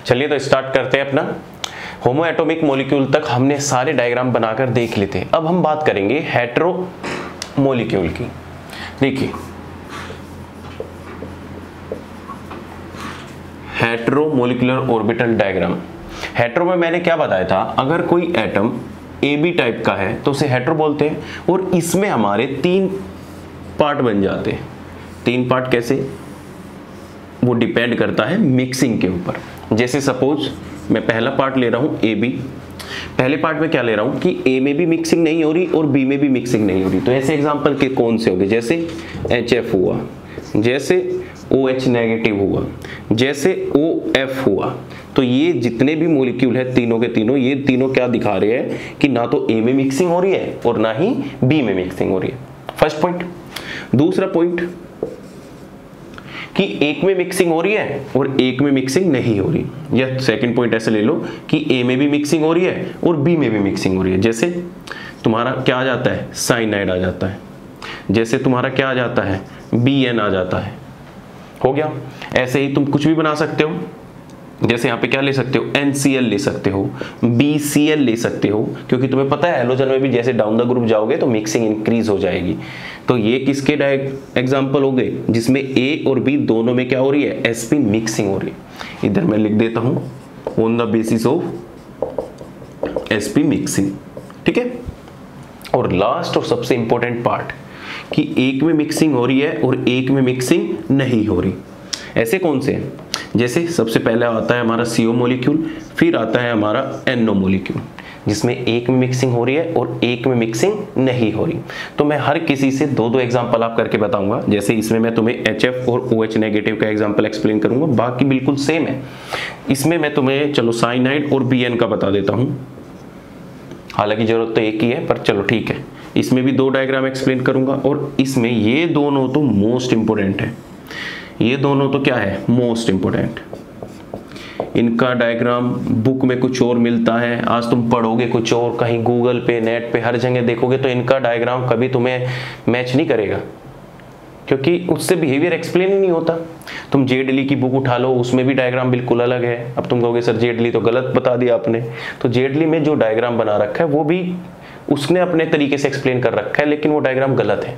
चलिए तो स्टार्ट करते हैं अपना। होमो एटॉमिक मॉलिक्यूल तक हमने सारे डायग्राम बनाकर देख लेते हैं। अब हम बात करेंगे हेटेरो मॉलिक्यूल की। देखिए hetero molecular orbital diagram. Hetero में मैंने क्या बताया था, अगर कोई एटम ए बी टाइप का है तो उसे हेटेरो बोलते हैं, और इसमें हमारे 3 पार्ट बन जाते हैं। 3 पार्ट कैसे, वो डिपेंड करता है मिक्सिंग के ऊपर। जैसे सपोज मैं पहला पार्ट ले रहा हूं ए बी। पहले पार्ट में क्या ले रहा हूं कि ए में भी मिक्सिंग नहीं हो रही और बी में भी मिक्सिंग नहीं हो रही, तो ऐसे एग्जांपल के कौन से होंगे, जैसे HF हुआ, जैसे OH नेगेटिव हुआ, जैसे OF हुआ। तो ये जितने भी मॉलिक्यूल है तीनों के तीनों, ये तीनों क्या दिखा रहे हैं कि ना तो ए में मिक्सिंग हो रही है और ना ही बी में मिक्सिंग हो रही है। First point. दूसरा पॉइंट कि एक में मिक्सिंग हो रही है और एक में मिक्सिंग नहीं हो रही। या सेकंड पॉइंट ऐसे ले लो कि ए में भी मिक्सिंग हो रही है और बी में भी मिक्सिंग हो रही है। जैसे तुम्हारा क्या आ जाता है, साइनाइड आ जाता है। जैसे तुम्हारा क्या आ जाता है, BN आ जाता है। हो गया। ऐसे ही तुम कुछ भी बना सकते हो। जैसे यहाँ पे क्या ले सकते हो, NCl ले सकते हो, BCl ले सकते हो, क्योंकि तुम्हें पता है हेलोजन में भी जैसे डाउन द ग्रुप जाओगे तो मिक्सिंग इंक्रीज हो जाएगी। तो ये किसके एग्जाम्पल हो गए, जिसमें A और B दोनों में क्या हो रही है, sp मिक्सिंग हो रही है। इधर मैं लिख देता हूं on the basis of sp mixing. ठीक है। और लास्ट और सबसे इंपॉर्टेंट पार्ट कि एक में मिक्सिंग हो रही है और एक में मिक्सिंग नहीं हो रही। ऐसे कौन से हैं, जैसे सबसे पहले आता है हमारा CO मॉलिक्यूल, फिर आता है हमारा NO मॉलिक्यूल, जिसमें एक में मिक्सिंग हो रही है और एक में मिक्सिंग नहीं हो रही। तो मैं हर किसी से 2-2 एग्जांपल आप करके बताऊंगा। जैसे इसमें मैं तुम्हें HF और OH नेगेटिव का एग्जांपल एक्सप्लेन करूंगा, बाकी बिल्कुल सेम है। इसमें मैं तुम्हें चलो साइनाइड और BN का बता देता हूं, हालांकि जरूरत तो एक ही है पर चलो ठीक है। इसमें भी 2 डायग्राम एक्सप्लेन करूंगा, और इसमें ये दोनों तो मोस्ट इंपोर्टेंट है। ये दोनों तो क्या है, मोस्ट इंपोर्टेंट। इनका डायग्राम बुक में कुछ और मिलता है, आज तुम पढ़ोगे कुछ और, कहीं गूगल पे नेट पे हर जगह देखोगे तो इनका डायग्राम कभी तुम्हें मैच नहीं करेगा, क्योंकि उससे बिहेवियर एक्सप्लेन ही नहीं होता। तुम जेडली की बुक उठा लो, उसमें भी डायग्राम बिल्कुल अलग है। अब तुम कहोगे सर जेडली तो गलत बता दिया आपने, तो जेडली में जो डायग्राम बना रखा है वो भी उसने अपने तरीके से एक्सप्लेन कर रखा है, लेकिन वो डायग्राम गलत है।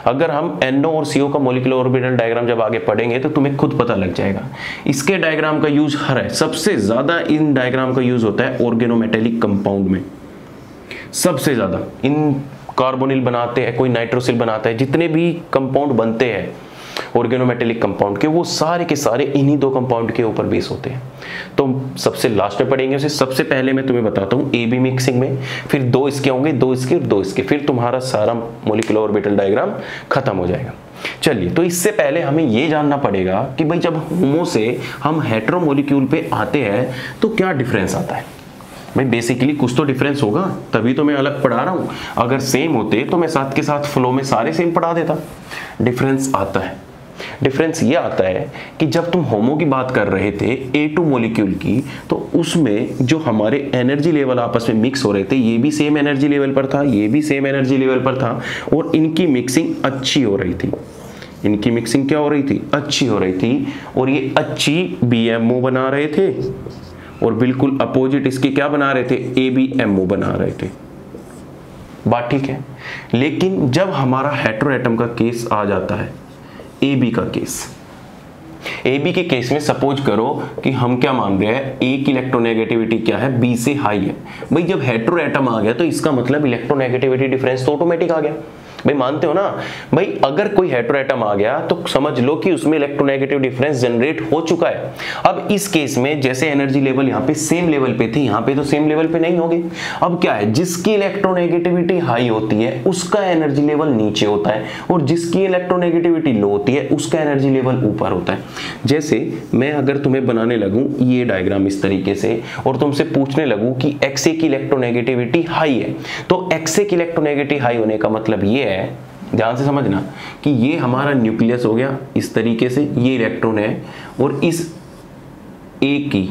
अगर हम NO और CO का मॉलिक्यूलर ऑर्बिटल डायग्राम जब आगे पढ़ेंगे तो तुम्हें खुद पता लग जाएगा। इसके डायग्राम का यूज हर है, सबसे ज्यादा इन डायग्राम का यूज होता है ऑर्गेनोमेटेलिक कंपाउंड में। सबसे ज्यादा इन कार्बोनिल बनाते हैं, कोई नाइट्रोसिल बनाता है, जितने भी कंपाउंड बनते हैं ऑर्गेनोमेटेलिक कंपाउंड के, वो सारे के सारे इन्हीं 2 कंपाउंड के ऊपर बेस होते हैं। तो सबसे लास्ट में पढ़ेंगे उसे। सबसे पहले मैं तुम्हें बताता हूँ AB मिक्सिंग में, फिर 2 इसके होंगे, 2 इसके और 2 इसके, फिर तुम्हारा सारा मॉलिक्यूलर ऑर्बिटल डायग्राम खत्म हो जाएगा। चलिए, तो इससे पहले हमें ये जानना पड़ेगा कि भाई जब होमो से हम हेटेरो मॉलिक्यूल पे आते हैं तो क्या डिफरेंस आता है। भाई बेसिकली कुछ तो डिफरेंस होगा, तभी तो मैं अलग पढ़ा रहा हूँ। अगर सेम होते तो मैं साथ के साथ फ्लो में सारे सेम पढ़ा देता। डिफरेंस आता है। डिफरेंस ये आता है कि जब तुम होमो की बात कर रहे थे A2 मॉलिक्यूल की, तो उसमें जो हमारे एनर्जी लेवल आपस में मिक्स हो रहे थे, ये भी सेम एनर्जी लेवल पर था, ये भी सेम एनर्जी लेवल पर था, और इनकी मिक्सिंग अच्छी हो रही थी। इनकी मिक्सिंग क्या हो रही थी, अच्छी हो रही थी, और ये अच्छी BMO बना रहे थे, और बिल्कुल अपोजिट इसके क्या बना रहे थे, ABMO बना रहे थे। बात ठीक है। लेकिन जब हमारा हेटेरो एटम का केस आ जाता है, AB का केस, AB के केस में सपोज करो कि हम क्या मान रहे हैं, A की इलेक्ट्रोनेगेटिविटी क्या है, B से हाई है। भाई जब हेटेरो एटम आ गया तो इसका मतलब इलेक्ट्रोनेगेटिविटी डिफरेंस तो ऑटोमेटिक आ गया। भाई मानते हो ना। भाई अगर कोई हेटेरो एटम आ गया तो समझ लो कि उसमें इलेक्ट्रोनेगेटिव डिफरेंस जनरेट हो चुका है। अब इस केस में जैसे एनर्जी लेवल यहाँ पे सेम लेवल पे थी, यहाँ पे तो सेम लेवल पे नहीं होगी। अब क्या है, जिसकी इलेक्ट्रोनेगेटिविटी हाई होती है उसका एनर्जी लेवल नीचे होता है, और जिसकी इलेक्ट्रोनेगेटिविटी लो होती है उसका एनर्जी लेवल ऊपर होता है। जैसे मैं अगर तुम्हें बनाने लगूं ये डायग्राम इस तरीके से, और तुमसे पूछने लगूं कि XA की इलेक्ट्रोनेगेटिविटी हाई है, तो XA की इलेक्ट्रोनेगेटिविटी हाई होने का मतलब ये है, ध्यान से समझना, कि ये हमारा न्यूक्लियस हो गया इस तरीके से, ये इलेक्ट्रॉन है, और इस A की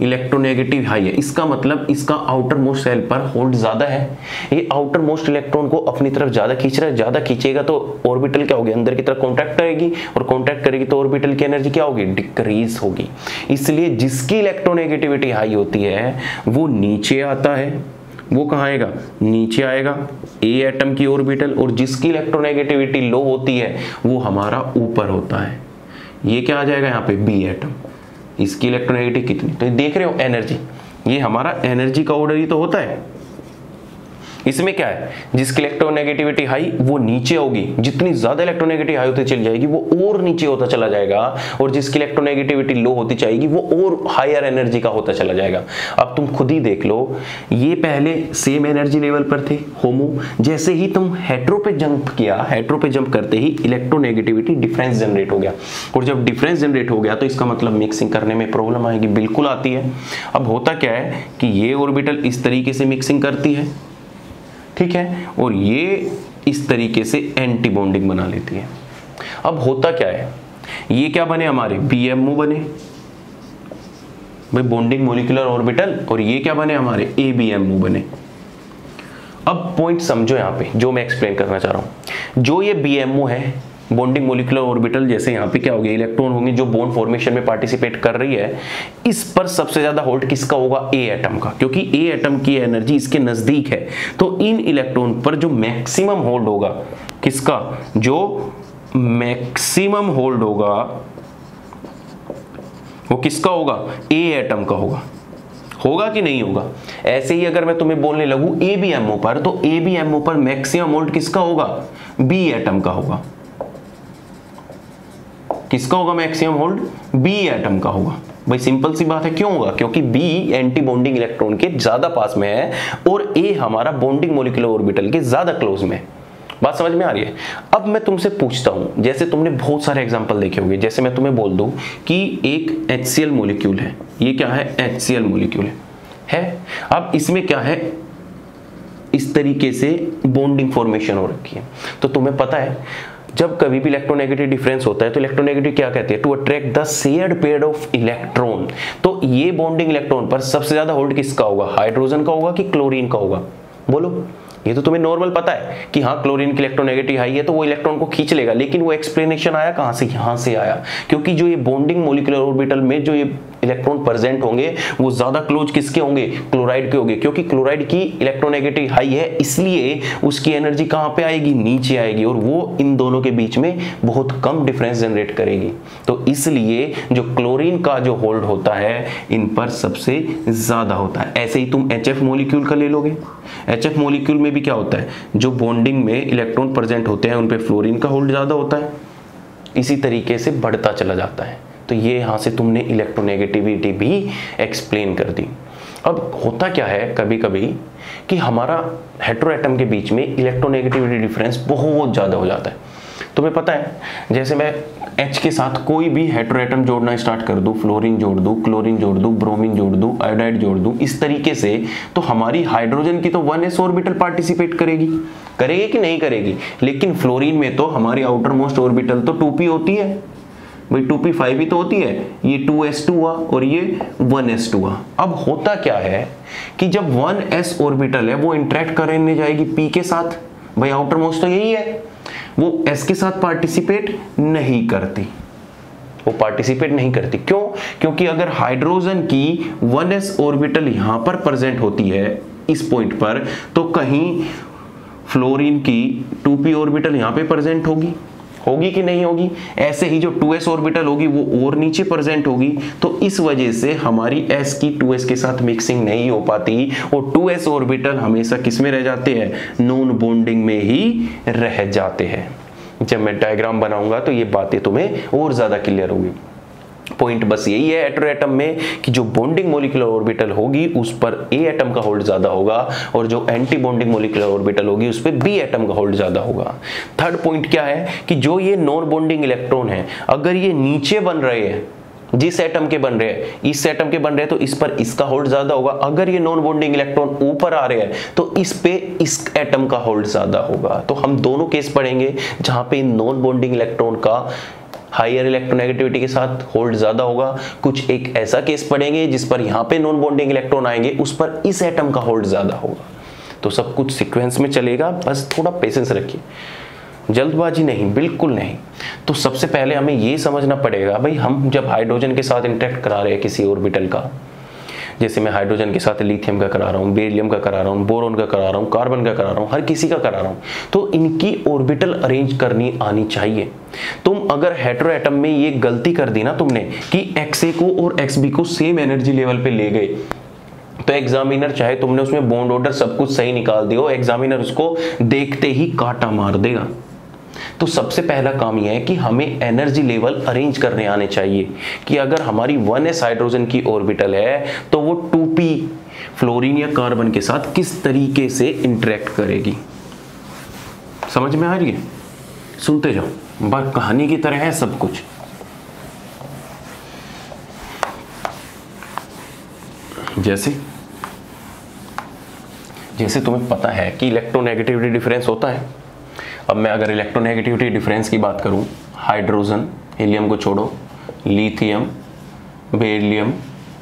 इलेक्ट्रोनेगेटिव हाई है, इसका मतलब इसका आउटर मोस्ट शेल पर होल्ड ज्यादा है। ये आउटर मोस्ट इलेक्ट्रॉन को अपनी तरफ ज्यादा खींच रहा है, ज्यादा खींचेगा तो ऑर्बिटल क्या होगी, अंदर की तरफ कॉन्ट्रैक्ट करेगी, और कॉन्ट्रैक्ट करेगी तो ऑर्बिटल की एनर्जी क्या होगी, डिक्रीज होगी। इसलिए जिसकी इलेक्ट्रोनेगेटिविटी हाई होती है वो नीचे आता है, वो कहाँ आएगा, नीचे आएगा, ए एटम की ऑर्बिटल, और जिसकी इलेक्ट्रोनेगेटिविटी लो होती है वो हमारा ऊपर होता है, ये क्या आ जाएगा यहाँ पे, बी एटम। इसकी इलेक्ट्रोनेगेटिव कितनी, तो देख रहे हो एनर्जी, ये हमारा एनर्जी का ऑर्डर ही तो होता है। इसमें क्या है, जिसकी इलेक्ट्रोनेगेटिविटी हाई वो नीचे होगी, जितनी ज्यादा इलेक्ट्रोनेगेटिव हाई होती चली जाएगी वो और नीचे होता चला जाएगा, और जिसकी इलेक्ट्रोनेगेटिविटी लो होती जाएगी वो और हायर एनर्जी का होता चला जाएगा। अब तुम खुद ही देख लो, ये पहले सेम एनर्जी लेवल पर थे होमो, जैसे ही तुम हेट्रो पे जंप किया, हेट्रो पे जंप करते ही इलेक्ट्रोनेगेटिविटी डिफरेंस जनरेट हो गया, और जब डिफरेंस जनरेट हो गया तो इसका मतलब मिक्सिंग करने में प्रॉब्लम आएगी, बिल्कुल आती है। अब होता क्या है कि ये ऑर्बिटल इस तरीके से मिक्सिंग करती है, ठीक है, और ये इस तरीके से एंटी बॉन्डिंग बना लेती है। अब होता क्या है, ये क्या बने हमारे, बीएमओ बने भाई, बॉन्डिंग मॉलिक्यूलर ऑर्बिटल, और ये क्या बने हमारे, एबीएमओ बने। अब पॉइंट समझो यहाँ पे जो मैं एक्सप्लेन करना चाह रहा हूं, जो ये बीएमओ है बॉन्डिंग मॉलिक्यूलर ऑर्बिटल, जैसे यहाँ पे क्या हो गया, इलेक्ट्रॉन होंगे जो बॉन्ड फॉर्मेशन में पार्टिसिपेट कर रही है, इस पर सबसे ज्यादा होल्ड किसका होगा, ए एटम का, क्योंकि ए एटम की एनर्जी इसके नजदीक है। तो इन इलेक्ट्रॉन पर जो मैक्सिमम होल्ड होगा, किसका, जो मैक्सिमम होल्ड होगा वो किसका होगा, ए एटम का होगा। होगा कि नहीं होगा? ऐसे ही अगर मैं तुम्हें बोलने लगूं एबीएमओ पर, तो एबीएमओ पर मैक्सिमम होल्ड किसका होगा, बी एटम का होगा। किसका होगा मैक्सिमम होल्ड, बी एटम का होगा। भाई सिंपल सी बात है, क्यों होगा, क्योंकि बी एंटी बॉन्डिंग इलेक्ट्रॉन के ज्यादा पास में है और ए हमारा बॉन्डिंग मॉलिक्यूलर ऑर्बिटल के ज्यादा क्लोज में है। बात समझ में आ रही है? अब मैं तुमसे पूछता हूं, जैसे तुमने बहुत सारे एग्जांपल देखे होंगे, जैसे मैं तुम्हें बोल दूं कि एक HCl मॉलिक्यूल है, ये क्या है, HCl मॉलिक्यूल है। अब इसमें क्या है, इस तरीके से बॉन्डिंग फॉर्मेशन हो रखी है। तो तुम्हें पता है जब कभी भी इलेक्ट्रोनेगेटिव डिफरेंस होता है तो इलेक्ट्रोनेगेटिव क्या कहते हैं, to attract the shared pair of electron. तो ये बॉन्डिंग इलेक्ट्रॉन पर सबसे ज्यादा होल्ड किसका होगा, हाइड्रोजन का होगा कि क्लोरीन का होगा? बोलो। ये तो तुम्हें नॉर्मल पता है कि हाँ क्लोरीन की इलेक्ट्रोनेगेटिव हाई है तो वो इलेक्ट्रॉन को खींच लेगा, लेकिन वो एक्सप्लेनेशन आया कहां से, यहां से आया, क्योंकि जो ये बॉन्डिंग मॉलिक्यूलर ऑर्बिटल में जो ये इलेक्ट्रॉन प्रेजेंट होंगे वो ज्यादा क्लोज किसके होंगे, क्लोराइड के होंगे, क्योंकि क्लोराइड की इलेक्ट्रोनेगेटिव हाई है इसलिए उसकी एनर्जी कहां पे आएगी, नीचे आएगी, और वो इन दोनों के बीच में बहुत कम डिफरेंस जनरेट करेगी। तो इसलिए जो क्लोरीन का जो होल्ड होता है इन पर सबसे ज्यादा होता है। ऐसे ही तुम HF मॉलिक्यूल का ले लोगे, HF मॉलिक्यूल में भी क्या होता है, जो बॉन्डिंग में इलेक्ट्रॉन प्रेजेंट होते हैं उन पे फ्लोरीन का होल्ड ज्यादा होता है, इसी तरीके से बढ़ता चला जाता है। तो ये यहां से तुमने इलेक्ट्रोनेगेटिविटी भी एक्सप्लेन कर दी। अब होता क्या है कभी कभी कि हमारा हेटेरो एटम के बीच में इलेक्ट्रोनेगेटिविटी डिफरेंस बहुत ज्यादा हो जाता है। तुम्हें पता है, जैसे मैं H के साथ कोई भी हेटेरो एटम जोड़ना स्टार्ट कर दूं, फ्लोरीन जोड़ दूं, क्लोरीन जोड़ दूं, ब्रोमीन जोड़ दूं, आयोडाइड जोड़ दूं, इस तरीके से, तो हमारी हाइड्रोजन की तो 1s ऑर्बिटल पार्टिसिपेट करेगी कि नहीं करेगी? लेकिन फ्लोरीन में तो हमारी आउटर मोस्ट ऑर्बिटल तो 2p होती है भाई, 2p5 ही तो होती है, ये 2s2 हुआ और ये 1s2 हुआ। अब होता क्या है कि जब 1s ऑर्बिटल है वो इंटरेक्ट करने जाएगी p के साथ, भाई आउटर मोस्ट तो यही है, वो s के साथ पार्टिसिपेट नहीं करती, वो पार्टिसिपेट नहीं करती। क्यों? क्योंकि अगर हाइड्रोजन की 1s ऑर्बिटल यहां पर प्रेजेंट होती है इस पॉइंट पर, तो कहीं फ्लोरीन की 2p ऑर्बिटल यहां पे प्रेजेंट होगी कि नहीं होगी? ऐसे ही जो 2s ऑर्बिटल होगी वो और नीचे प्रेजेंट होगी, तो इस वजह से हमारी s की 2s के साथ मिक्सिंग नहीं हो पाती, और 2s ऑर्बिटल हमेशा किस में रह जाते हैं, नॉन बॉन्डिंग में ही रह जाते हैं। जब मैं डायग्राम बनाऊंगा तो ये बातें तुम्हें और ज्यादा क्लियर होगी। पॉइंट बस यही है हेटेरो एटम में कि जो बॉन्डिंग मॉलिक्यूलर ऑर्बिटल होगी उस पर ए एटम का होल्ड ज्यादा होगा, और जो एंटी बॉन्डिंग मॉलिक्यूलर ऑर्बिटल होगी उस पर बी एटम का होल्ड ज्यादा होगा। थर्ड पॉइंट क्या है कि जो ये नॉन बॉन्डिंग इलेक्ट्रॉन है, अगर ये नीचे बन रहे हैं, जिस एटम के बन रहे हैं, इस एटम के बन रहे हैं, तो इस पर इसका होल्ड ज्यादा होगा। अगर ये नॉन बॉन्डिंग इलेक्ट्रॉन ऊपर आ रहे हैं तो इस पे इस एटम का होल्ड ज्यादा होगा। तो हम दोनों केस पढ़ेंगे जहां पे नॉन बॉन्डिंग इलेक्ट्रॉन का हायर इलेक्ट्रोनेगेटिविटी के साथ होल्ड ज्यादा होगा, कुछ एक ऐसा केस पढ़ेंगे जिस पर यहाँ पे नॉन बॉन्डिंग इलेक्ट्रॉन आएंगे, उस पर इस एटम का होल्ड ज्यादा होगा। तो सब कुछ सीक्वेंस में चलेगा, बस थोड़ा पेशेंस रखिए, जल्दबाजी नहीं, बिल्कुल नहीं। तो सबसे पहले हमें ये समझना पड़ेगा भाई, हम जब हाइड्रोजन के साथ इंटरेक्ट करा रहे हैं किसी ऑर्बिटल का, जैसे मैं हाइड्रोजन के साथ लिथियम का करा रहा हूँ, बेरिलियम का करा रहा हूँ, बोरोन का करा रहा हूँ, कार्बन का करा रहा हूँ, हर किसी का करा रहा हूँ, तो इनकी ऑर्बिटल अरेंज करनी आनी चाहिए। तुम अगर हेटेरो एटम में ये गलती कर दी ना तुमने कि XA को और XB को सेम एनर्जी लेवल पे ले गए, तो एग्जामिनर, चाहे तुमने उसमें बॉन्ड ऑर्डर सब कुछ सही निकाल दिया हो, एग्जामिनर उसको देखते ही कांटा मार देगा। तो सबसे पहला काम यह है कि हमें एनर्जी लेवल अरेंज करने आने चाहिए कि अगर हमारी 1s हाइड्रोजन की ऑर्बिटल है तो वो 2p फ्लोरीन या कार्बन के साथ किस तरीके से इंटरेक्ट करेगी। समझ में आ रही है? सुनते जाओ, बस कहानी की तरह है सब कुछ। जैसे तुम्हें पता है कि इलेक्ट्रोनेगेटिविटी डिफरेंस होता है। अब मैं अगर इलेक्ट्रोनेगेटिविटी डिफरेंस की बात करूं, हाइड्रोजन, हीलियम को छोड़ो, lithium, beryllium,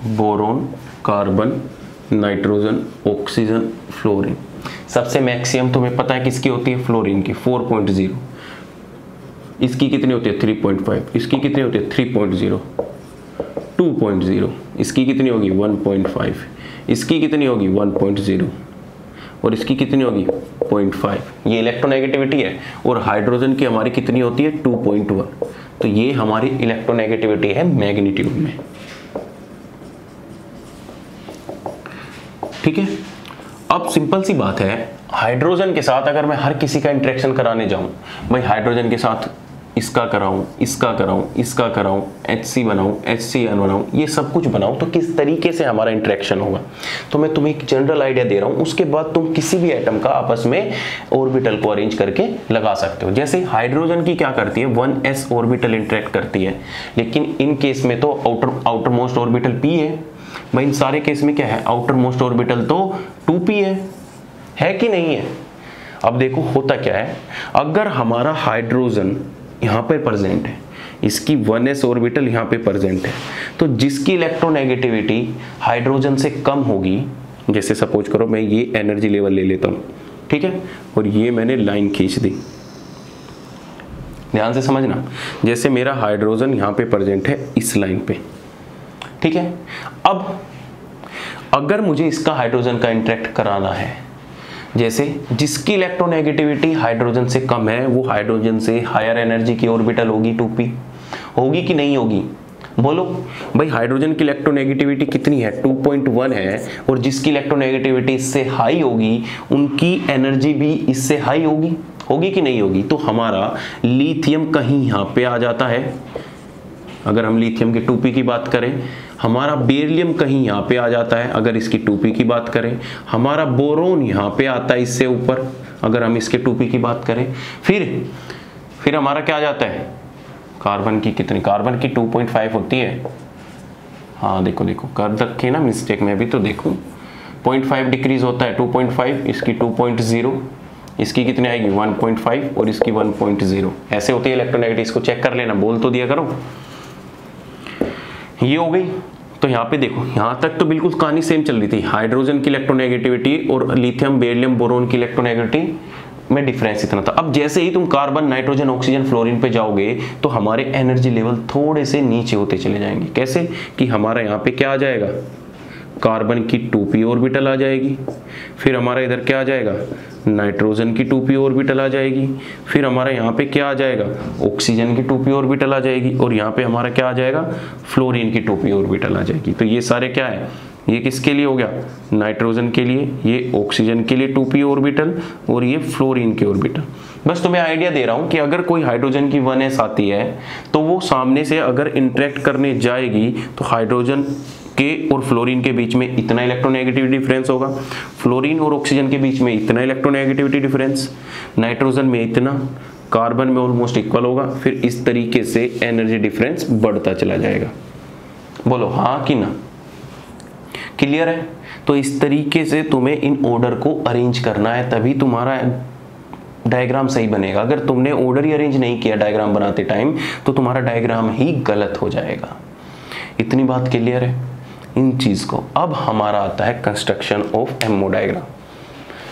boron, carbon, nitrogen, oxygen, fluorine, सबसे मैक्सिमम तुम्हें पता है किसकी होती है? फ्लोरीन की 4.0। इसकी कितनी होती है? 3.5। इसकी कितनी होती है? 3.0, 2.0। इसकी कितनी होगी? 1.5। इसकी कितनी होगी? 1.0। और इसकी कितनी होगी? 0.5। ये इलेक्ट्रोनेगेटिविटी है। और हाइड्रोजन की हमारी कितनी होती है? 2.1। तो ये हमारी इलेक्ट्रोनेगेटिविटी है मैग्नीट्यूड में। ठीक है। अब सिंपल सी बात है, हाइड्रोजन के साथ अगर मैं हर किसी का इंटरेक्शन कराने जाऊं, भाई हाइड्रोजन के साथ इसका कराऊं, इसका कराऊं, इसका कराऊं, HC बनाऊं, HCN बनाऊं, ये सब कुछ बनाऊं, तो किस तरीके से हमारा इंटरेक्शन होगा। तो मैं तुम्हें एक जनरल आइडिया दे रहा हूं, उसके बाद तुम किसी भी एटम का आपस में ऑर्बिटल को अरेंज करके लगा सकते हो। जैसे हाइड्रोजन की क्या करती है? 1s ऑर्बिटल इंटरेक्ट करती है, लेकिन इन केस में तो आउटर मोस्ट ऑर्बिटल p है। भाई इन सारे केस में क्या है? आउटर मोस्ट ऑर्बिटल तो 2p है कि नहीं है? अब देखो होता क्या है, अगर हमारा हाइड्रोजन यहाँ पे प्रेजेंट है, इसकी 1s ऑर्बिटल यहाँ पे प्रेजेंट है, तो जिसकी इलेक्ट्रोनेगेटिविटी हाइड्रोजन से कम होगी, जैसे सपोज करो मैं ये एनर्जी लेवल ले लेता हूँ, ठीक है, और ये मैंने लाइन खींच दी, ध्यान से समझना। जैसे मेरा हाइड्रोजन यहाँ पे प्रेजेंट है इस लाइन पे, ठीक है। अब अगर मुझे इसका हाइड्रोजन का इंटरेक्ट कराना है, जैसे जिसकी इलेक्ट्रोनेगेटिविटी हाइड्रोजन से कम है, वो हाइड्रोजन से हायर एनर्जी की ऑर्बिटल होगी, 2p होगी कि नहीं होगी? बोलो भाई, हाइड्रोजन की इलेक्ट्रोनेगेटिविटी कितनी है? 2.1 है, और जिसकी इलेक्ट्रोनेगेटिविटी इससे हाई होगी उनकी एनर्जी भी इससे हाई होगी कि नहीं होगी? तो हमारा लिथियम कहीं यहाँ पे आ जाता है, अगर हम लिथियम के 2p की बात करें, हमारा बेरिलियम कहीं यहाँ पे आ जाता है, अगर इसकी 2p की बात करें, हमारा बोरोन यहाँ पे आता है इससे ऊपर, अगर हम इसके 2p की बात करें, फिर हमारा क्या आ जाता है? कार्बन की कितनी? कार्बन की 2.5 होती है। हाँ देखो कर रखे ना मिस्टेक में भी, तो देखो 0.5 डिक्रीज होता है, 2.5, इसकी 2.0, इसकी कितनी आएगी? 1.5, और इसकी 1.0। ऐसे होती है इलेक्ट्रोनेगेटिविटी, इसको चेक कर लेना, बोल तो दिया करो। ये हो गई। तो यहाँ पे देखो, यहाँ तक तो बिल्कुल कहानी सेम चल रही थी, हाइड्रोजन की इलेक्ट्रोनेगेटिविटी और लिथियम, बेरिलियम, बोरोन की इलेक्ट्रोनेगेटिविटी में डिफरेंस इतना था। अब जैसे ही तुम कार्बन, नाइट्रोजन, ऑक्सीजन, फ्लोरीन पे जाओगे तो हमारे एनर्जी लेवल थोड़े से नीचे होते चले जाएंगे। कैसे? कि हमारा यहाँ पे क्या आ जाएगा? कार्बन की 2p ऑर्बिटल आ जाएगी, फिर हमारा इधर क्या आ जाएगा? नाइट्रोजन की 2p ऑर्बिटल आ जाएगी, फिर हमारा यहाँ पे क्या आ जाएगा? ऑक्सीजन की 2p ऑर्बिटल आ जाएगी, और यहाँ पे हमारा क्या आ जाएगा? फ्लोरीन की 2p ऑर्बिटल आ जाएगी। तो ये सारे क्या है? ये किसके लिए हो गया? नाइट्रोजन के लिए, ये ऑक्सीजन के लिए 2p ऑर्बिटल, और ये फ्लोरीन के ऑर्बिटल। बस तुम्हें आइडिया दे रहा हूँ कि अगर कोई हाइड्रोजन की 1s आती है तो वो सामने से अगर इंटरेक्ट करने जाएगी तो हाइड्रोजन के और फ्लोरीन के बीच में इतना इलेक्ट्रोनेगेटिविटी डिफरेंस होगा, फ्लोरीन और ऑक्सीजन के बीच में इतना इलेक्ट्रोनेगेटिविटी डिफरेंस, नाइट्रोजन में इतना, कार्बन में ऑलमोस्ट इक्वल होगा। फिर इस तरीके से एनर्जी डिफरेंस बढ़ता चला जाएगा। बोलो हाँ कि ना? क्लियर है? तो इस तरीके से तुम्हें इन ऑर्डर को अरेंज करना है, तभी तुम्हारा डायग्राम सही बनेगा। अगर तुमने ऑर्डर ही अरेंज नहीं किया डायग्राम बनाते टाइम तो तुम्हारा डायग्राम ही गलत हो जाएगा। इतनी बात क्लियर है इन चीज को। अब हमारा आता है कंस्ट्रक्शन ऑफ एमओ डायग्राम।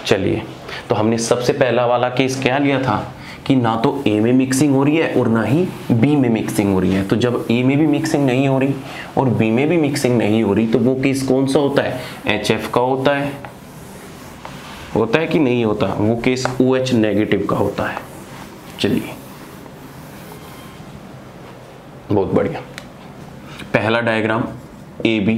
चलिए, तो हमने सबसे पहला वाला केस क्या लिया था कि ना तो ए में मिक्सिंग हो रही है और ना ही बी में मिक्सिंग हो रही है। तो जब ए में भी मिक्सिंग नहीं हो रही और बी में भी मिक्सिंग नहीं हो रही तो वो केस कौन सा होता है? HF का होता है कि नहीं होता? वो केस OH नेगेटिव का होता है। चलिए, बहुत बढ़िया। पहला डायग्राम AB,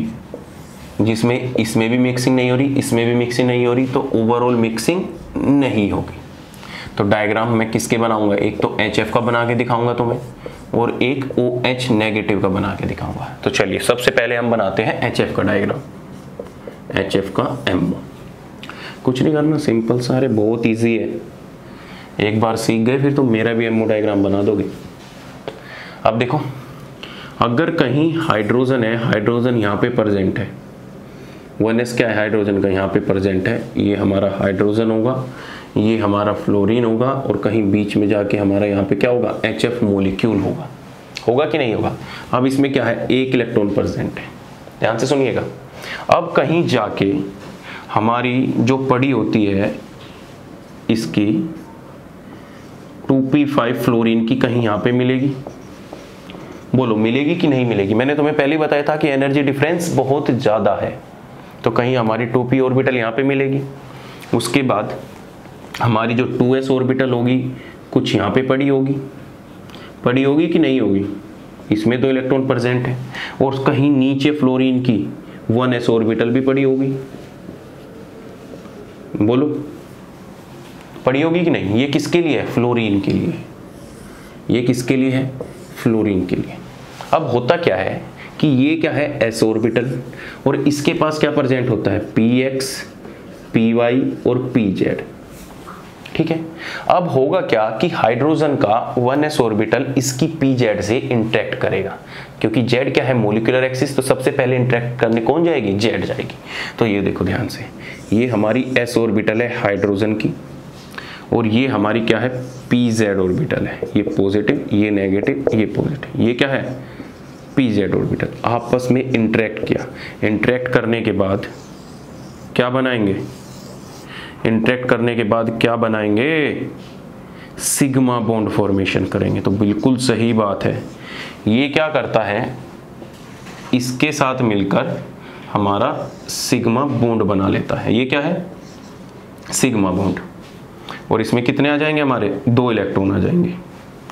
जिसमें इसमें भी मिक्सिंग नहीं हो रही, इसमें भी मिक्सिंग नहीं हो रही, तो ओवरऑल मिक्सिंग नहीं होगी। तो डायग्राम मैं किसके बनाऊंगा? एक तो HF का बना के दिखाऊंगा तुम्हें और एक OH नेगेटिव का बना के दिखाऊंगा। तो चलिए, सबसे पहले हम बनाते हैं HF का डायग्राम, HF का MO। कुछ नहीं करना, सिंपल सा, अरे बहुत इजी है। एक बार सीख गए फिर तो मेरा भी MO डायग्राम बना दोगे। अब देखो, अगर कहीं हाइड्रोजन है, हाइड्रोजन यहाँ पे प्रेजेंट है, 1s क्या है हाइड्रोजन का, यहाँ पे प्रेजेंट है, ये हमारा हाइड्रोजन होगा, ये हमारा फ्लोरीन होगा और कहीं बीच में जाके हमारा यहाँ पे क्या होगा? HF मॉलिक्यूल होगा कि नहीं होगा? अब इसमें क्या है? एक इलेक्ट्रॉन प्रेजेंट है, ध्यान से सुनिएगा। अब कहीं जाके हमारी जो पड़ी होती है इसकी 2p5 फ्लोरीन की कहीं यहाँ पे मिलेगी। बोलो मिलेगी कि नहीं मिलेगी? मैंने तुम्हें पहले ही बताया था कि एनर्जी डिफरेंस बहुत ज़्यादा है, तो कहीं हमारी 2p ऑर्बिटल यहाँ पे मिलेगी। उसके बाद हमारी जो 2s ऑर्बिटल होगी कुछ यहाँ पे पड़ी होगी कि नहीं होगी? इसमें तो इलेक्ट्रॉन प्रेजेंट है। और कहीं नीचे फ्लोरीन की 1s ऑर्बिटल भी पड़ी होगी। बोलो पड़ी होगी कि नहीं? ये किसके लिए है? फ्लोरीन के लिए। ये किसके लिए है? फ्लोरीन के लिए। अब होता क्या है कि ये क्या है? s ऑर्बिटल, और इसके पास क्या प्रेजेंट होता है? px, py और pz। ठीक है। अब होगा क्या कि हाइड्रोजन का 1s ऑर्बिटल इसकी pz से इंटरेक्ट करेगा, क्योंकि z क्या है? मॉलिक्यूलर एक्सिस, तो सबसे पहले इंटरेक्ट करने कौन जाएगी? z जाएगी। तो ये देखो ध्यान से, ये हमारी s ऑर्बिटल है हाइड्रोजन की, और ये हमारी क्या है? pz ऑर्बिटल है। ये पॉजिटिव, ये नेगेटिव, ये पॉजिटिव, ये क्या है? pz ऑर्बिटल आपस में इंटरेक्ट किया। इंटरेक्ट करने के बाद क्या बनाएंगे? इंटरेक्ट करने के बाद क्या बनाएंगे? सिग्मा बॉन्ड फॉर्मेशन करेंगे। तो बिल्कुल सही बात है। ये क्या करता है? इसके साथ मिलकर हमारा सिग्मा बॉन्ड बना लेता है। ये क्या है? Sigma bond. और इसमें कितने आ जाएंगे? हमारे 2 इलेक्ट्रॉन आ जाएंगे।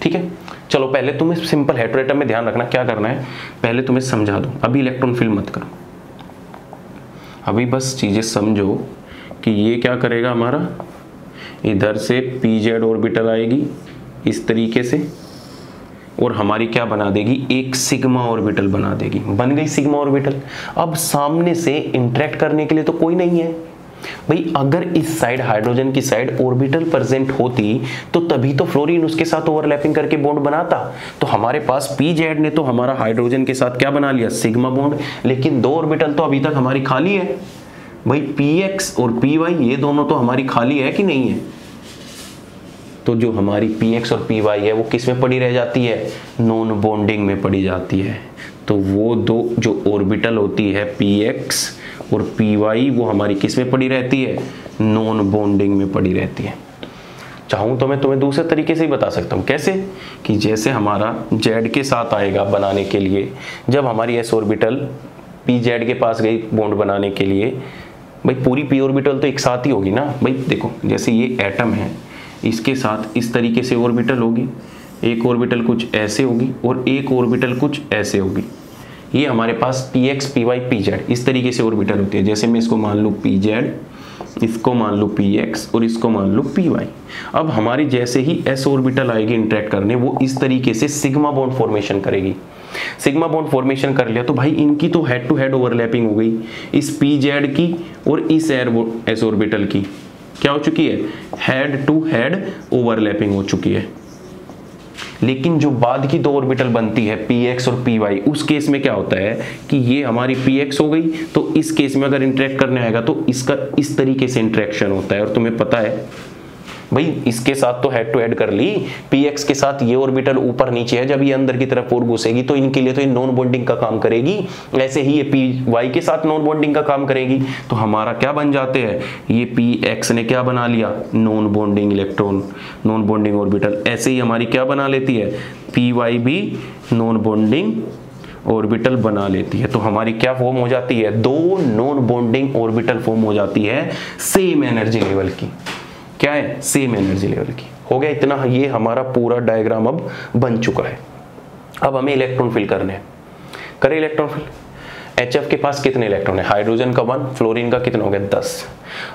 ठीक है। चलो पहले तुम्हें सिंपल हेटेरोएटम में ध्यान रखना, क्या करना है पहले तुम्हें समझा दूं। अभी इलेक्ट्रॉन फिल मत करो, अभी बस चीजें समझो कि ये क्या करेगा हमारा? इधर से pz ऑर्बिटल आएगी इस तरीके से, और हमारी क्या बना देगी? एक सिग्मा ऑर्बिटल बना देगी। बन गई सिग्मा ऑर्बिटल। अब सामने से इंटरेक्ट करने के लिए तो कोई नहीं है भाई। अगर इस साइड हाइड्रोजन की साइड ऑर्बिटल प्रेजेंट होती तो तभी तो फ्लोरीन उसके साथ ओवरलैपिंग करके बॉन्ड बनाता। तो हमारे पास pz ने तो हमारा हाइड्रोजन के साथ क्या बना लिया? Sigma bond. लेकिन 2 ऑर्बिटल तो अभी तक हमारी खाली है भाई, px और py ये दोनों तो हमारी खाली है कि नहीं है? तो जो हमारी px और py है वो किस में पड़ी रह जाती है? नॉन बॉन्डिंग में पड़ी जाती है। तो वो दो जो ऑर्बिटल होती है px और py वो हमारी किस में पड़ी रहती है? नॉन बॉन्डिंग में पड़ी रहती है। चाहूँ तो मैं तुम्हें दूसरे तरीके से ही बता सकता हूँ। कैसे? कि जैसे हमारा z के साथ आएगा बनाने के लिए, जब हमारी s ऑर्बिटल pz के पास गई बॉन्ड बनाने के लिए, भाई पूरी p ऑर्बिटल तो एक साथ ही होगी ना भाई। देखो जैसे ये एटम है, इसके साथ इस तरीके से ऑर्बिटल होगी, एक ऑर्बिटल कुछ ऐसे होगी और एक ऑर्बिटल कुछ ऐसे होगी। ये हमारे पास px, py, pz इस तरीके से ऑर्बिटल होती है। जैसे मैं इसको मान लूँ pz, इसको मान लूँ px और इसको मान लूँ py। अब हमारी जैसे ही s ऑर्बिटल आएगी इंटरेक्ट करने, वो इस तरीके से सिग्मा बॉन्ड फॉर्मेशन करेगी। सिग्मा बॉन्ड फॉर्मेशन कर लिया तो भाई इनकी तो हेड टू हेड ओवरलैपिंग हो गई। इस pz की और इस s ऑर्बिटल की क्या हो चुकी है? हेड टू हेड ओवरलैपिंग हो चुकी है। लेकिन जो बाद की 2 ऑर्बिटल बनती है px और py, उस केस में क्या होता है कि ये हमारी px हो गई, तो इस केस में अगर इंटरेक्ट करने आएगा तो इसका इस तरीके से इंटरेक्शन होता है। और तुम्हें पता है भाई इसके साथ तो हेड टू हेड कर ली, px के साथ ये ऑर्बिटल ऊपर नीचे है, जब ये अंदर की तरफ और घुसेगी तो इनके लिए तो ये नॉन बॉन्डिंग का काम करेगी, ऐसे ही ये py के साथ नॉन बॉन्डिंग का काम करेगी। तो हमारा क्या बन जाते हैं, ये px ने क्या बना लिया, non bonding electron, non bonding orbital. ऐसे ही हमारी क्या बना लेती है, py भी नॉन बॉन्डिंग ऑर्बिटल बना लेती है। तो हमारी क्या फॉर्म हो जाती है, दो नॉन बॉन्डिंग ऑर्बिटल फॉर्म हो जाती है सेम एनर्जी लेवल की। क्या है, सेम एनर्जी लेवल की। हो गया इतना, ये हमारा पूरा डायग्राम अब बन चुका है। अब हमें इलेक्ट्रॉन फिल करने हैं, करें इलेक्ट्रॉन फिल। HF के पास कितने इलेक्ट्रॉन है, हाइड्रोजन का 1, फ्लोरीन का कितना हो गया 10।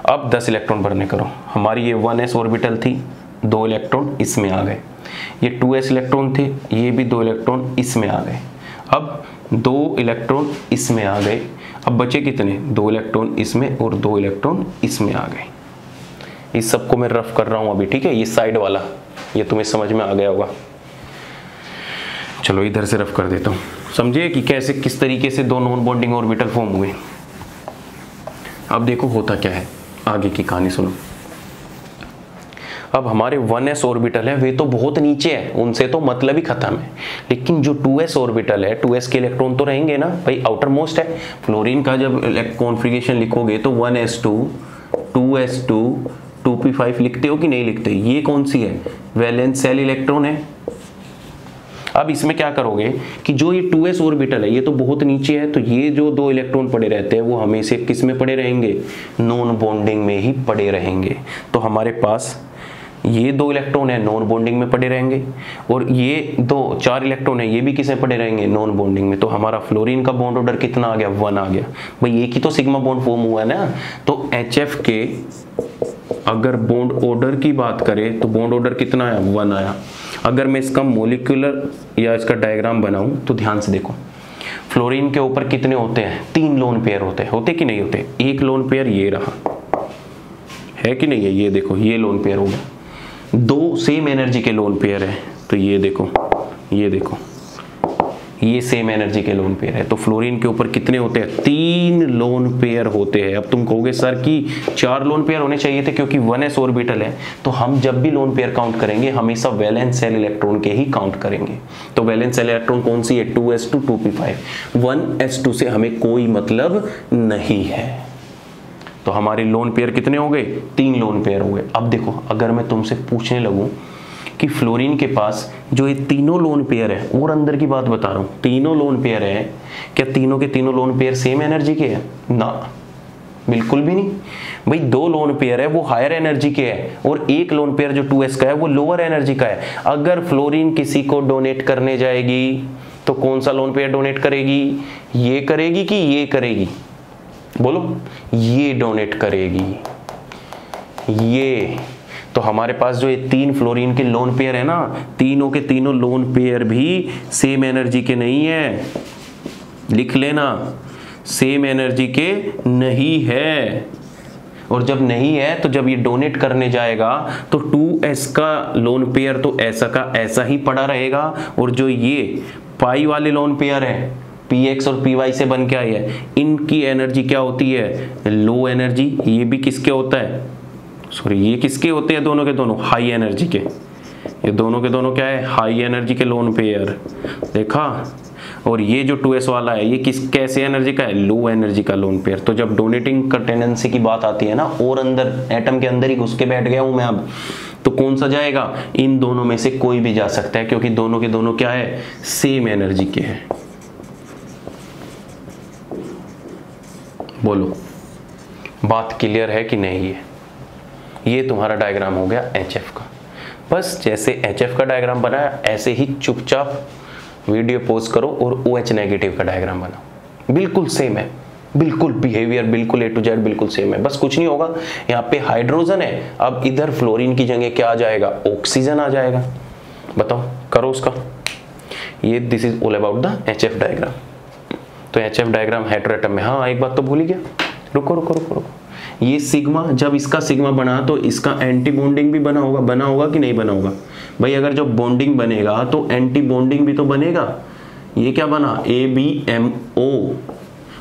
अब 10 इलेक्ट्रॉन भरने करो। हमारी ये 1s ऑर्बिटल थी, 2 इलेक्ट्रॉन इसमें आ गए। ये 2s इलेक्ट्रॉन थे, ये भी 2 इलेक्ट्रॉन इसमें आ गए। अब 2 इलेक्ट्रॉन इसमें आ गए। अब बचे कितने, 2 इलेक्ट्रॉन इसमें और 2 इलेक्ट्रॉन इसमें आ गए। इस सबको मैं रफ कर रहा हूं अभी, ठीक है। ये साइड वाला, ये तुम्हें समझ में आ गया होगा। चलो इधर से रफ कर देता हूं, समझिए कि कैसे किस तरीके से दो नॉन बॉन्डिंग ऑर्बिटल फॉर्म हुए। अब देखो होता क्या है, आगे की कहानी सुनो। अब हमारे 1s ऑर्बिटल है, वे तो बहुत नीचे है, उनसे तो मतलब ही खत्म है। लेकिन जो 2s ऑर्बिटल है, 2s के इलेक्ट्रॉन तो रहेंगे ना भाई, आउटर मोस्ट है। फ्लोरीन का जब कॉन्फ़िगरेशन लिखोगे तो 1s2 2s2 2p5 लिखते हो कि नहीं लिखते। ये कौन सी है, वैलेंस शेल इलेक्ट्रॉन है। अब इसमें क्या करोगे कि जो ये 2s ऑर्बिटल है, ये तो बहुत नीचे है, तो ये जो 2 इलेक्ट्रॉन पड़े रहते हैं वो हमेशा किस में पड़े रहेंगे, नॉन बॉन्डिंग में ही पड़े रहेंगे। तो हमारे पास ये 2 इलेक्ट्रॉन है, नॉन बॉन्डिंग में पड़े रहेंगे, और ये 4 इलेक्ट्रॉन है, ये भी किसमें पड़े रहेंगे, नॉन बॉन्डिंग में। तो हमारा फ्लोरीन का बॉन्ड ऑर्डर कितना आ गया, 1 आ गया। भाई एक ही तो सिग्मा बॉन्ड फॉर्म हुआ है ना। तो HF के अगर बॉन्ड ऑर्डर की बात करें तो बॉन्ड ऑर्डर कितना आया, 1 आया। अगर मैं इसका मॉलिक्यूलर या इसका डायग्राम बनाऊं तो ध्यान से देखो, फ्लोरीन के ऊपर कितने होते हैं, 3 लोन पेयर होते कि नहीं होते। एक लोन पेयर ये रहा है कि नहीं है, ये देखो ये लोन पेयर हो गया। 2 सेम एनर्जी के लोन पेयर है, तो ये देखो ये सेम एनर्जी के लोन पेयर है। तो फ्लोरीन के ऊपर कितने होते हैं, 3 लोन पेयर होते हैं। अब तुम कहोगे सर कि 4 लोन पेयर होने चाहिए थे, क्योंकि 1s ऑर्बिटल है। तो हम जब भी लोन पेयर काउंट करेंगे हमेशा वैलेंस शेल इलेक्ट्रॉन के ही काउंट करेंगे। तो वैलेंस शेल इलेक्ट्रॉन कौन सी है, 2s2 2p5। 1s2 से हमें कोई मतलब नहीं है। तो हमारे लोन पेयर कितने हो गए, 3 लोन पेयर हो गए। अब देखो अगर मैं तुमसे पूछने लगूं कि फ्लोरीन के पास जो ये तीनों लोन पेयर है, और अंदर की बात बता रहा हूं, तीनों लोन पेयर है, क्या तीनों के तीनों लोन पेयर सेम एनर्जी के हैं ना, बिल्कुल भी नहीं। भाई 2 लोन पेयर है वो हायर एनर्जी के है, और एक लोन पेयर जो 2s का है वो लोअर एनर्जी का है। अगर फ्लोरीन किसी को डोनेट करने जाएगी तो कौन सा लोन पेयर डोनेट करेगी, ये करेगी कि ये करेगी, बोलो, ये डोनेट करेगी, ये। तो हमारे पास जो ये 3 फ्लोरीन के लोन पेयर है ना, तीनों के तीनों लोन पेयर भी सेम एनर्जी के नहीं है, लिख लेना, सेम एनर्जी के नहीं है। और जब नहीं है तो जब ये डोनेट करने जाएगा तो 2s का लोन पेयर तो ऐसा का ऐसा ही पड़ा रहेगा, और जो ये पाई वाले लोन पेयर है, px और py से बन के आई है, इनकी एनर्जी क्या होती है, लो एनर्जी। ये भी किसके होता है, सॉरी ये किसके होते हैं, दोनों के दोनों हाई एनर्जी के। ये दोनों के दोनों क्या है, हाई एनर्जी के लोन पेयर, देखा। और ये जो 2s वाला है ये कैसे एनर्जी का है, लो एनर्जी का लोन पेयर। तो जब डोनेटिंग का टेंडेंसी की बात आती है ना, और अंदर एटम के अंदर ही घुस के बैठ गया हूं मैं अब, तो कौन सा जाएगा, इन दोनों में से कोई भी जा सकता है, क्योंकि दोनों के दोनों क्या है, सेम एनर्जी के हैं। बोलो बात क्लियर है कि नहीं है। ये तुम्हारा डायग्राम हो गया HF का। बस जैसे HF का डायग्राम बनाया ऐसे ही चुपचाप वीडियो पॉज करो और OH नेगेटिव का डायग्राम बनाओ, बिल्कुल सेम है, बिल्कुल बिहेवियर बिल्कुल A to Z बिल्कुल सेम है। बस कुछ नहीं होगा, यहाँ पे हाइड्रोजन है, अब इधर फ्लोरीन की जगह क्या आ जाएगा, ऑक्सीजन आ जाएगा। बताओ करो उसका। ये this is all about the HF diagram. तो HF डायग्राम हेटेरोएटम में, हाँ एक बात तो भूल ही गया, रुको। ये सिग्मा, जब इसका सिग्मा बना तो इसका एंटी बॉन्डिंग भी बना होगा कि नहीं बना होगा। भाई अगर जब बॉन्डिंग बनेगा तो एंटी बॉन्डिंग भी तो बनेगा। ये क्या बना, ABMO,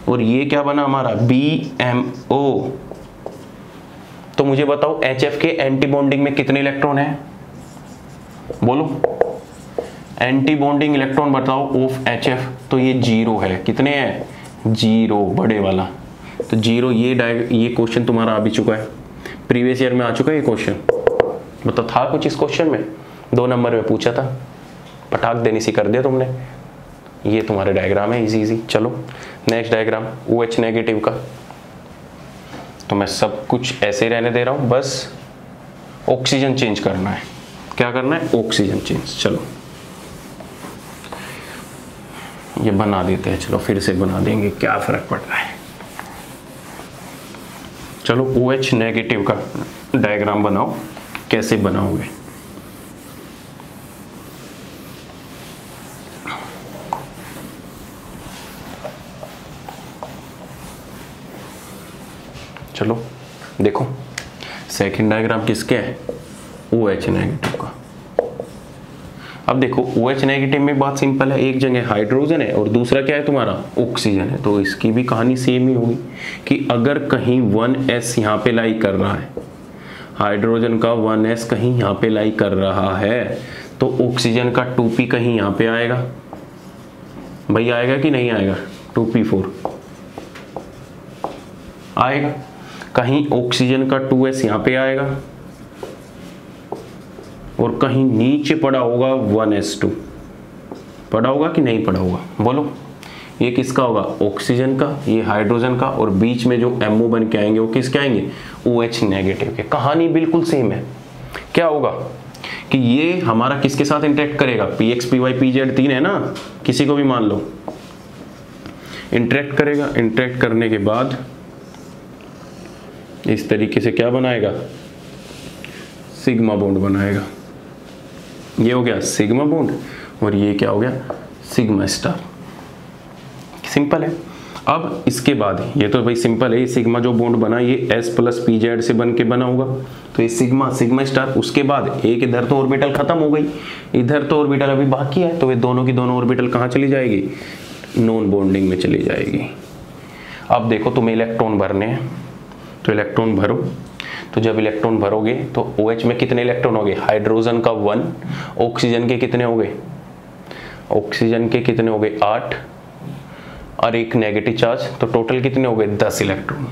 और ये क्या बना हमारा, BMO। तो मुझे बताओ HF के एंटी बॉन्डिंग में कितने इलेक्ट्रॉन है, बोलो एंटी बॉन्डिंग इलेक्ट्रॉन बताओ ऑफ HF, तो ये 0 है। कितने हैं, 0, बड़े वाला। तो 0, ये क्वेश्चन तुम्हारा आ भी चुका है, प्रीवियस ईयर में आ चुका है ये क्वेश्चन। मतलब था कुछ इस क्वेश्चन में, 2 नंबर में पूछा था, पटाख देनी सी कर दिया तुमने। ये तुम्हारे डायग्राम है इजी। चलो नेक्स्ट डायग्राम OH नेगेटिव का। तो मैं सब कुछ ऐसे ही रहने दे रहा हूं, बस ऑक्सीजन चेंज करना है। क्या करना है, ऑक्सीजन चेंज। चलो ये बना देते हैं, चलो फिर से बना देंगे, क्या फर्क पड़ रहा है। चलो OH नेगेटिव का डायग्राम बनाओ, कैसे बनाओगे। चलो देखो सेकंड डायग्राम किसके है, OH नेगेटिव का। अब देखो OH नेगेटिव में बात सिंपल है, एक जगह हाइड्रोजन है और दूसरा क्या है तुम्हारा, ऑक्सीजन है। तो इसकी भी कहानी सेम ही होगी कि अगर कहीं 1s यहाँ पे लाई कर रहा है, हाइड्रोजन का 1s कहीं यहाँ पे लाई कर रहा है, तो ऑक्सीजन का 2p कहीं यहाँ पे आएगा। भाई आएगा कि नहीं आएगा, 2p4 आएगा। कहीं ऑक्सीजन का 2s यहाँ पे आएगा और कहीं नीचे पड़ा होगा 1s2। पड़ा होगा कि नहीं पड़ा होगा, बोलो। ये किसका होगा, ऑक्सीजन का, ये हाइड्रोजन का, और बीच में जो MO बन के आएंगे वो किसके आएंगे, OH नेगेटिव के। कहानी बिल्कुल सेम है। क्या होगा कि ये हमारा किसके साथ इंटरेक्ट करेगा, PX PY PZ 3 है ना, किसी को भी मान लो इंटरेक्ट करेगा। इंटरेक्ट करने के बाद इस तरीके से क्या बनाएगा, सिग्मा बॉन्ड बनाएगा। ये हो गया सिग्मा बॉन्ड और ये क्या हो गया, सिग्मा स्टार। सिंपल है। अब इसके बाद ये तो भाई सिंपल है, ये सिग्मा जो बॉन्ड बना ये S+ PZ से बन के बना होगा, तो ये सिग्मा स्टार। उसके बाद एक इधर तो ऑर्बिटल खत्म हो गई, इधर तो ऑर्बिटल अभी बाकी है, तो ये दोनों की दोनों ऑर्बिटल कहाँ चली जाएगी, नॉन बॉन्डिंग में चली जाएगी। अब देखो तुम्हें इलेक्ट्रॉन भरने हैं, तो इलेक्ट्रॉन भरो। तो जब इलेक्ट्रॉन भरोगे तो OH में कितने इलेक्ट्रॉन हो गए, हाइड्रोजन का 1, ऑक्सीजन के कितने हो गए, ऑक्सीजन के कितने हो गए 8 और एक नेगेटिव चार्ज, तो टोटल कितने हो गए 10 इलेक्ट्रॉन।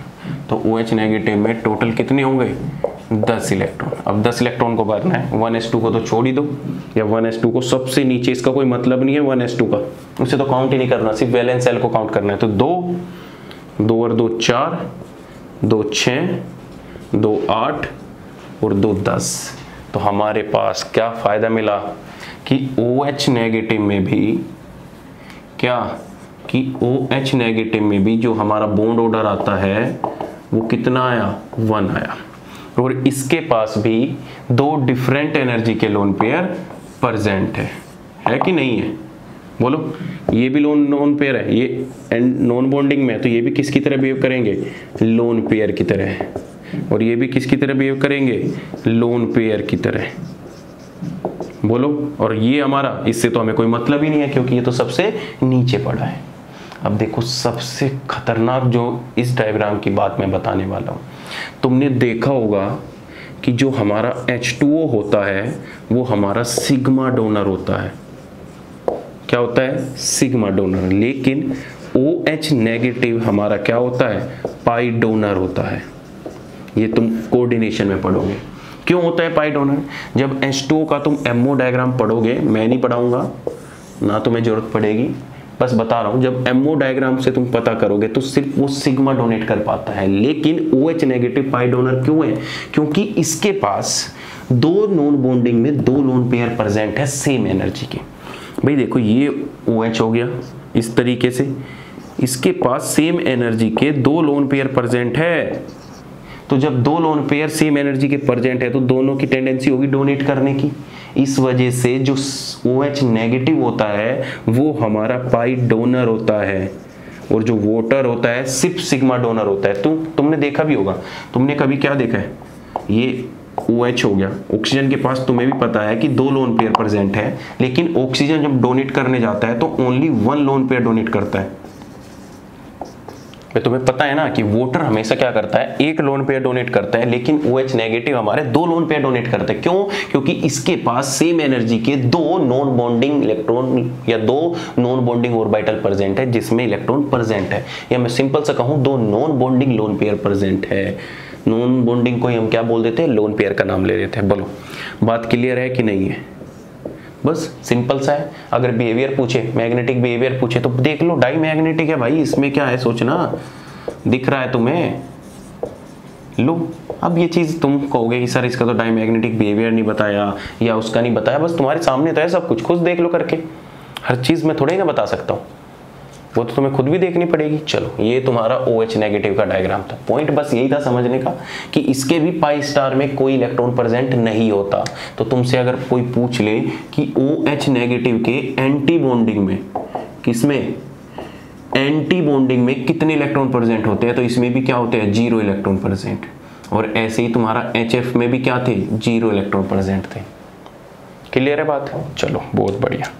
तो OH नेगेटिव में टोटल कितने हो गए 10 इलेक्ट्रॉन। अब 10 इलेक्ट्रॉन को भरना है, 1s2 को तो छोड़ ही दो, या 1s2 को सबसे नीचे, इसका कोई मतलब नहीं है 1s2 का, उसे तो काउंट ही नहीं करना, सिर्फ वैलेंस सेल को काउंट करना है। तो 2 और 2 4, 2 6, 2 8 और 2 10। तो हमारे पास क्या फायदा मिला कि OH नेगेटिव में भी क्या, कि OH नेगेटिव में भी जो हमारा बॉन्ड ऑर्डर आता है वो कितना आया, 1 आया। और इसके पास भी 2 डिफरेंट एनर्जी के लोन पेयर प्रेजेंट है कि नहीं है, बोलो। ये भी लोन पेयर है, ये नॉन बॉन्डिंग में है, तो ये भी किसकी तरह बिहेव करेंगे, लोन पेयर की तरह, और ये भी किसकी तरह बिहेव करेंगे, लोन पेयर की तरह, बोलो। और ये हमारा, इससे तो हमें कोई मतलब ही नहीं है क्योंकि ये तो सबसे नीचे पड़ा है। अब देखो सबसे खतरनाक जो इस डायग्राम की बात मैं बताने वाला हूँ, तुमने देखा होगा कि जो हमारा H2O होता है वो हमारा सिग्मा डोनर होता है। क्या होता है, सिग्मा डोनर। लेकिन OH नेगेटिव हमारा क्या होता है, पाई डोनर होता है। ये तुम कोऑर्डिनेशन में पढ़ोगे। क्यों होता है पाई डोनर, जब H2O का तुम MO डायग्राम पढ़ोगे, मैं नहीं पढ़ाऊंगा ना, तुम्हें जरूरत पड़ेगी, बस बता रहा हूं, जब MO डायग्राम से तुम पता करोगे तो सिर्फ वो सिग्मा डोनेट कर पाता है। लेकिन OH नेगेटिव पाई डोनर क्यों है, क्योंकि इसके पास 2 नॉन बॉन्डिंग में 2 लोन पेयर प्रेजेंट है सेम एनर्जी के। भाई देखो ये OH हो गया इस तरीके से, इसके पास सेम एनर्जी के 2 लोन पेयर प्रेजेंट है। तो जब 2 लोन पेयर सेम एनर्जी के प्रेजेंट है तो दोनों की टेंडेंसी होगी डोनेट करने की। इस वजह से जो OH नेगेटिव होता है वो हमारा पाई डोनर होता है, और जो वोटर होता है सिर्फ सिग्मा डोनर होता है। तुमने देखा भी होगा, तुमने कभी क्या देखा है, ये OH हो गया, ऑक्सीजन के पास तुम्हें भी पता है कि 2 लोन पेयर प्रेजेंट है, लेकिन ऑक्सीजन जब डोनेट करने जाता है तो ओनली 1 लोन पेयर डोनेट करता है। तुम्हें पता है ना कि वोटर हमेशा क्या करता है, एक लोन पेयर डोनेट करता है, लेकिन OH नेगेटिव हमारे 2 लोन पेयर डोनेट करते हैं। क्यों? क्योंकि इसके पास सेम एनर्जी के 2 नॉन बॉन्डिंग इलेक्ट्रॉन या 2 नॉन बॉन्डिंग ऑर्बिटल प्रेजेंट है जिसमें इलेक्ट्रॉन प्रेजेंट है, या मैं सिंपल सा कहूं 2 non bonding lone pair present है। नॉन बॉन्डिंग को हम क्या बोल देते हैं, लोन पेयर का नाम ले लेते हैं। बोलो बात क्लियर है कि नहीं है? बस सिंपल सा है। अगर बिहेवियर पूछे, मैग्नेटिक बिहेवियर पूछे तो देख लो डाई मैग्नेटिक है भाई, इसमें क्या है सोचना, दिख रहा है तुम्हें? लो अब ये चीज तुम कहोगे कि सर इसका तो डाई मैग्नेटिक बिहेवियर नहीं बताया या उसका नहीं बताया, बस तुम्हारे सामने तो है सब कुछ, खुद देख लो करके। हर चीज मैं थोड़ी ना बता सकता हूँ, वो तो तुम्हें खुद भी देखनी पड़ेगी। चलो ये तुम्हारा OH नेगेटिव का डायग्राम था। पॉइंट बस यही था समझने का कि इसके भी पाई स्टार में कोई इलेक्ट्रॉन प्रेजेंट नहीं होता। तो तुमसे अगर कोई पूछ ले कि OH नेगेटिव के एंटी बॉन्डिंग में, किसमें, एंटी बॉन्डिंग में कितने इलेक्ट्रॉन प्रेजेंट होते हैं, तो इसमें भी क्या होते हैं, 0 इलेक्ट्रॉन प्रेजेंट। और ऐसे ही तुम्हारा HF में भी क्या थे, 0 इलेक्ट्रॉन प्रेजेंट थे। क्लियर है बात? चलो बहुत बढ़िया।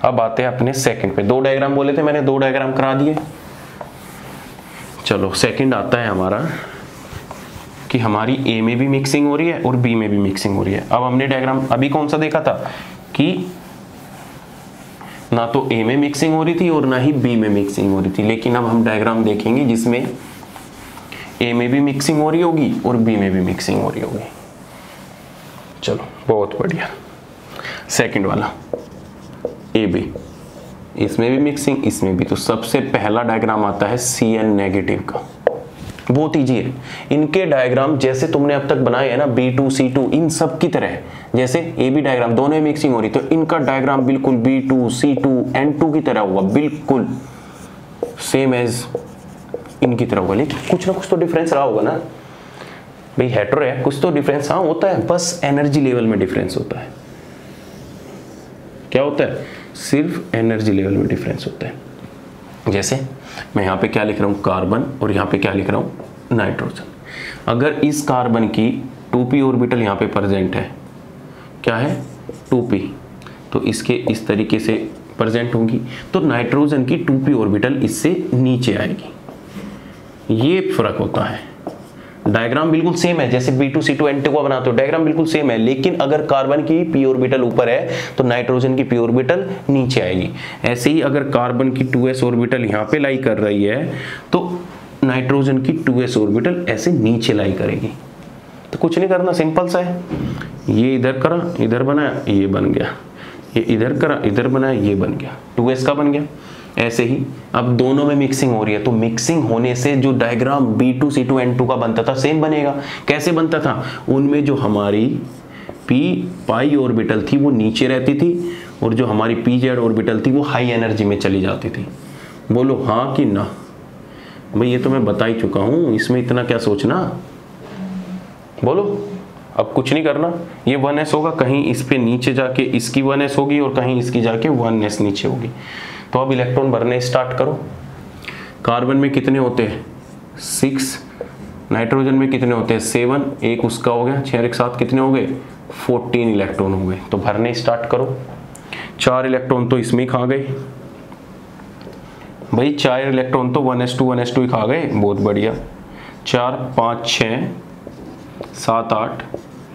अब आते हैं अपने सेकंड पे। 2 डायग्राम बोले थे मैंने, 2 डायग्राम करा दिए। चलो सेकंड आता है हमारा कि हमारी A में भी मिक्सिंग हो रही है और B में भी मिक्सिंग हो रही है। अब हमने डायग्राम अभी कौन सा देखा था कि ना तो A में मिक्सिंग हो रही थी और ना ही B में मिक्सिंग हो रही थी, लेकिन अब हम डायग्राम देखेंगे जिसमें A में भी मिक्सिंग हो रही होगी और B में भी मिक्सिंग हो रही होगी। चलो बहुत बढ़िया। सेकंड वाला AB, इसमें भी मिक्सिंग, इसमें भी। तो सबसे पहला डायग्राम आता है Cn नेगेटिव का। बहुत ईजी है। इनके डायग्राम जैसे तुमने अब तक बनाए हैं ना B2 C2, इन सब की तरह, जैसे AB डायग्राम दोनों में मिक्सिंग हो रही, तो इनका डायग्राम बिल्कुल B2 C2 N2 की तरह होगा, बिल्कुल सेम एज इनकी तरह होगा। लेकिन कुछ ना कुछ तो डिफरेंस रहा होगा ना भाई, हेटेरो है, कुछ तो डिफरेंस हाँ होता है, बस एनर्जी लेवल में डिफरेंस होता है। क्या होता है? सिर्फ एनर्जी लेवल में डिफरेंस होता है। जैसे मैं यहाँ पे क्या लिख रहा हूँ, कार्बन, और यहाँ पे क्या लिख रहा हूँ, नाइट्रोजन। अगर इस कार्बन की 2p ऑर्बिटल यहाँ पे प्रेजेंट है, क्या है, 2p, तो इसके इस तरीके से प्रेजेंट होगी, तो नाइट्रोजन की 2p ऑर्बिटल इससे नीचे आएगी। ये फर्क होता है। डायग्राम बिल्कुल सेम है, जैसे B2 C2 N2 को बनाते हो, डायग्राम बिल्कुल सेम है, लेकिन अगर कार्बन की p ऑर्बिटल ऊपर है तो नाइट्रोजन की p ऑर्बिटल नीचे आएगी। ऐसे ही अगर कार्बन की 2s ऑर्बिटल यहाँ पे लाई कर रही है तो नाइट्रोजन की 2s ऑर्बिटल ऐसे नीचे लाई करेगी। तो कुछ नहीं करना, सिंपल सा है। ये इधर करा, इधर बनाया, ये बन गया, ये इधर करा, इधर बनाया, ये बन गया, 2s का बन गया। ऐसे ही अब दोनों में मिक्सिंग हो रही है, तो मिक्सिंग होने से जो डायग्राम B2 C2 N2 का बनता था सेम बनेगा। कैसे बनता था? उनमें जो हमारी p पाई ऑर्बिटल थी वो नीचे रहती थी और जो हमारी pz ऑर्बिटल थी वो हाई एनर्जी में चली जाती थी। बोलो हाँ कि ना? भाई ये तो मैं बता ही चुका हूं, इसमें इतना क्या सोचना। बोलो, अब कुछ नहीं करना। ये 1s होगा, कहीं इस पे नीचे जाके इसकी 1s होगी और कहीं इसकी जाके 1s नीचे होगी। तो अब इलेक्ट्रॉन भरने स्टार्ट करो। कार्बन में कितने होते हैं, 6, नाइट्रोजन में कितने होते हैं, 7, एक उसका हो गया, 6 एक साथ कितने हो गए, 14 इलेक्ट्रॉन हो गए। तो भरने स्टार्ट करो। 4 इलेक्ट्रॉन तो इसमें ही खा गए भाई, 4 इलेक्ट्रॉन तो 1s2 ही खा गए। बहुत बढ़िया। 4 5 6 7 8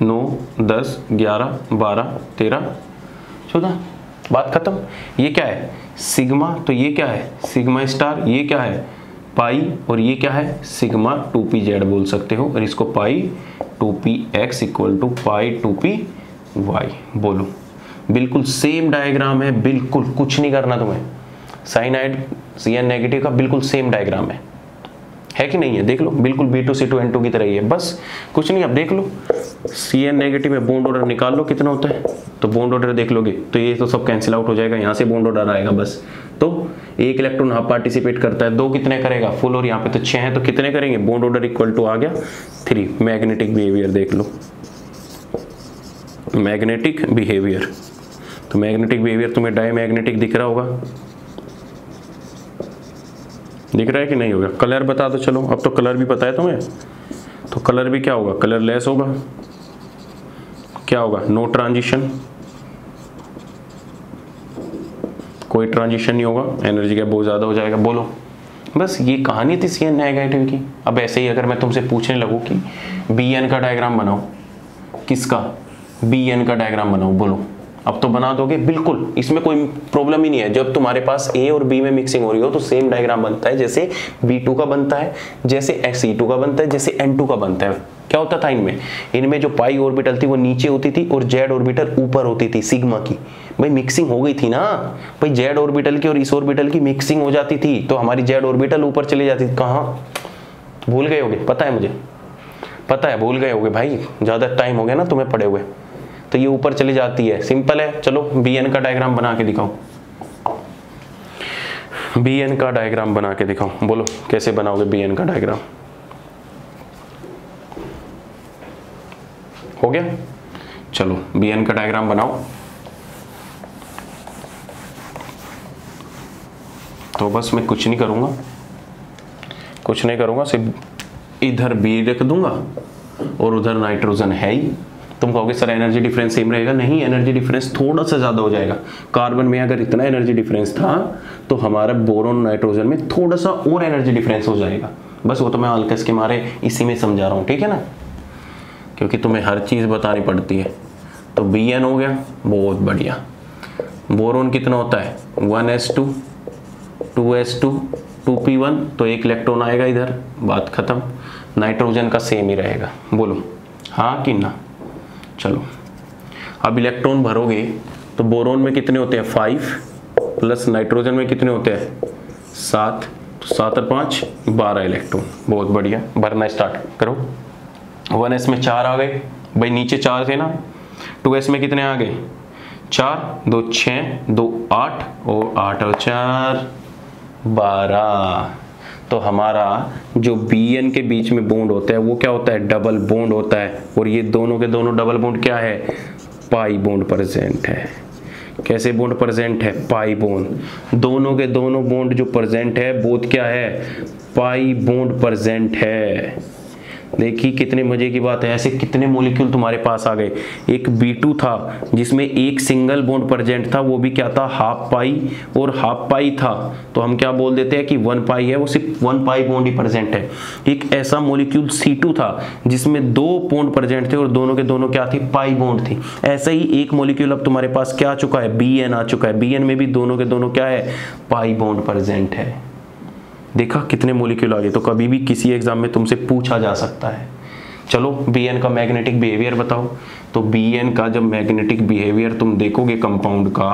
9 10 11 12 13 14, बात खत्म। ये क्या है, सिग्मा, तो ये क्या है, सिग्मा स्टार, ये क्या है, पाई, और ये क्या है, सिग्मा 2pz बोल सकते हो, और इसको पाई 2px equal to pi 2py। बोलो, बिल्कुल सेम डायग्राम है, बिल्कुल कुछ नहीं करना तुम्हें। साइनाइड Cn नेगेटिव का बिल्कुल सेम डायग्राम है कि नहीं है? देख लो, बिल्कुल B2 C2 N2 की तरह ही है, बस कुछ नहीं। अब देख लो Cn नेगेटिव में बॉन्ड ऑर्डर निकाल लो कितना होता है, तो बॉन्ड ऑर्डर देख लोगे तो ये तो सब कैंसिल आउट हो जाएगा, यहाँ से बॉन्ड ऑर्डर आएगा बस। तो 1 इलेक्ट्रॉन हाफ पार्टिसिपेट करता है, 2 कितने करेगा, फुल, और यहाँ पे तो 6 है तो कितने करेंगे, बॉन्ड ऑर्डर इक्वल टू आ गया 3। मैग्नेटिक बिहेवियर देख लो, मैग्नेटिक बिहेवियर, तो मैग्नेटिक बिहेवियर तुम्हें डायमैग्नेटिक दिख रहा होगा, दिख रहा है कि नहीं होगा? कलर बता दो। चलो अब तो कलर भी पता है तुम्हें, तो कलर भी क्या होगा, कलरलेस होगा। क्या होगा, नो ट्रांजिशन, कोई ट्रांजिशन नहीं होगा, एनर्जी का बहुत ज्यादा हो जाएगा। बोलो बस ये कहानी थी CN नेगेटिव की। अब ऐसे ही अगर मैं तुमसे पूछने लगूँ कि BN का डायग्राम बनाओ, किसका, BN का डायग्राम बनाओ, बोलो, अब तो बना दोगे बिल्कुल, इसमें कोई प्रॉब्लम ही नहीं है। जब तुम्हारे पास A और B में मिक्सिंग हो रही हो तो सेम डायग्राम बनता है, जैसे B2 का बनता है, जैसे XE2 का बनता है, जैसे N2 का बनता है। क्या होता था इनमें जो पाई ऑर्बिटल थी वो नीचे होती थी और जेड ऑर्बिटल ऊपर होती थी सिग्मा की। भाई मिक्सिंग हो गई थी ना, भाई जेड ऑर्बिटल की और इस ऑर्बिटल की मिक्सिंग हो जाती थी तो हमारी जेड ऑर्बिटल ऊपर चली जाती थी। कहाँ भूल गए होगे, पता है मुझे, पता है भूल गए होगे भाई, ज़्यादा टाइम हो गया ना तुम्हें पढ़े हुए, तो ये ऊपर चली जाती है, सिंपल है। चलो BN का डायग्राम बना के दिखाओ, BN का डायग्राम बना के दिखाओ, बोलो कैसे बनाओगे BN का डायग्राम। हो गया, चलो BN का डायग्राम बनाओ। तो बस मैं कुछ नहीं करूंगा, सिर्फ इधर B रख दूंगा और उधर नाइट्रोजन है ही। तुम कहोगे सर एनर्जी डिफरेंस सेम रहेगा, नहीं, एनर्जी डिफरेंस थोड़ा सा ज़्यादा हो जाएगा। कार्बन में अगर इतना एनर्जी डिफरेंस था तो हमारा बोरोन नाइट्रोजन में थोड़ा सा और एनर्जी डिफरेंस हो जाएगा। बस वो तो मैं हल्के के मारे इसी में समझा रहा हूँ, ठीक है ना, क्योंकि तुम्हें हर चीज़ बतानी पड़ती है। तो BN हो गया, बहुत बढ़िया। बोरोन कितना होता है, 1s2 2s2 2p1, तो एक इलेक्ट्रॉन आएगा इधर, बात खत्म। नाइट्रोजन का सेम ही रहेगा, बोलो हाँ कि ना। चलो अब इलेक्ट्रॉन भरोगे तो बोरोन में कितने होते हैं 5 प्लस नाइट्रोजन में कितने होते हैं 7, तो 7 और 5 12 इलेक्ट्रॉन। बहुत बढ़िया, भरना स्टार्ट करो। 1s में 4 आ गए, भाई नीचे 4 थे ना। 2s में कितने आ गए 4, 2 6, 2 8 और 8 और 4 12। तो हमारा जो BN के बीच में बॉन्ड होता है वो क्या होता है, डबल बॉन्ड होता है। और ये दोनों के दोनों डबल बॉन्ड क्या है, पाई बॉन्ड प्रेजेंट है। कैसे बॉन्ड प्रेजेंट है, पाई बॉन्ड। दोनों के दोनों बॉन्ड जो प्रेजेंट है बोथ क्या है, पाई बॉन्ड प्रेजेंट है। देखिए कितने मजे की बात है। ऐसे कितने मॉलिक्यूल तुम्हारे पास आ गए। एक B2 था जिसमें एक सिंगल बॉन्ड प्रेजेंट था, वो भी क्या था, हाफ पाई और हाफ पाई था, तो हम क्या बोल देते हैं कि 1 पाई है, वो सिर्फ 1 पाई बॉन्ड ही प्रेजेंट है। एक ऐसा मॉलिक्यूल C2 था जिसमें 2 बॉन्ड प्रेजेंट थे और दोनों के दोनों क्या थी, पाई बॉन्ड थी। ऐसे ही एक मॉलिक्यूल अब तुम्हारे पास क्या आ चुका है, BN आ चुका है। BN में भी दोनों के दोनों क्या है, पाई बॉन्ड प्रेजेंट है। देखा कितने मॉलिक्यूल आ गए। तो कभी भी किसी एग्जाम में तुमसे पूछा जा सकता है। चलो BN का मैग्नेटिक बिहेवियर बताओ। तो BN का जब मैग्नेटिक बिहेवियर तुम देखोगे कंपाउंड का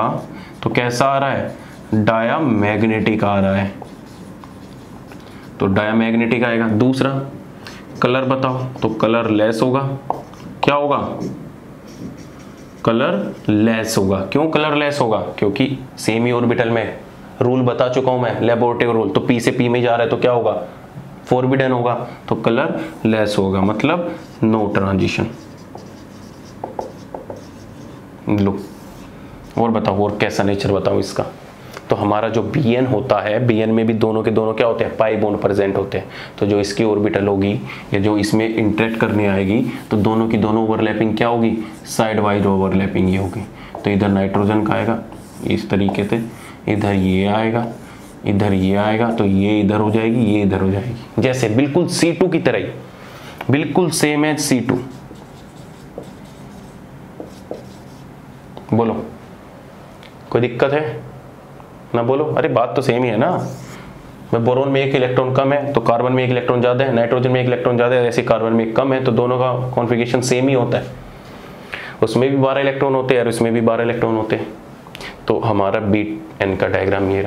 तो कैसा आ रहा है, डायामैग्नेटिक आ रहा है, तो डायामैग्नेटिक आएगा। दूसरा कलर बताओ, तो कलर लेस होगा। क्या होगा, कलर लेस होगा। क्यों कलर लेस होगा, क्योंकि सेमी ऑर्बिटल में रूल बता चुका हूं मैं, लैबोरेटरी रूल। तो P से P में जा रहा है तो क्या होगा, फॉरबिडन होगा, तो कलर लेस होगा, मतलब नो ट्रांजिशन। लो और बताओ, और कैसा नेचर बताओ इसका। तो हमारा जो BN होता है, BN में भी दोनों के दोनों क्या होते हैं, पाई बॉन्ड प्रेजेंट होते हैं। तो जो इसकी ऑर्बिटल होगी या जो इसमें इंटरेक्ट करने आएगी तो दोनों की दोनों ओवरलैपिंग क्या होगी, साइड वाइज ओवरलैपिंग ही होगी। तो इधर नाइट्रोजन का आएगा इस तरीके से, इधर ये आएगा, इधर ये आएगा, तो ये इधर हो जाएगी, ये इधर हो जाएगी, जैसे बिल्कुल C2 की तरह ही, बिल्कुल सेम है C2। बोलो कोई दिक्कत है ना, बोलो। अरे बात तो सेम ही है ना। मैं बोरोन में 1 इलेक्ट्रॉन कम है तो कार्बन में 1 इलेक्ट्रॉन ज़्यादा है, नाइट्रोजन में 1 इलेक्ट्रॉन ज़्यादा है, ऐसे कार्बन में 1 कम है, तो दोनों का कॉन्फ़िगरेशन सेम ही होता है। उसमें भी 12 इलेक्ट्रॉन होते हैं और इसमें भी 12 इलेक्ट्रॉन होते हैं। तो हमारा BN का डायग्राम ये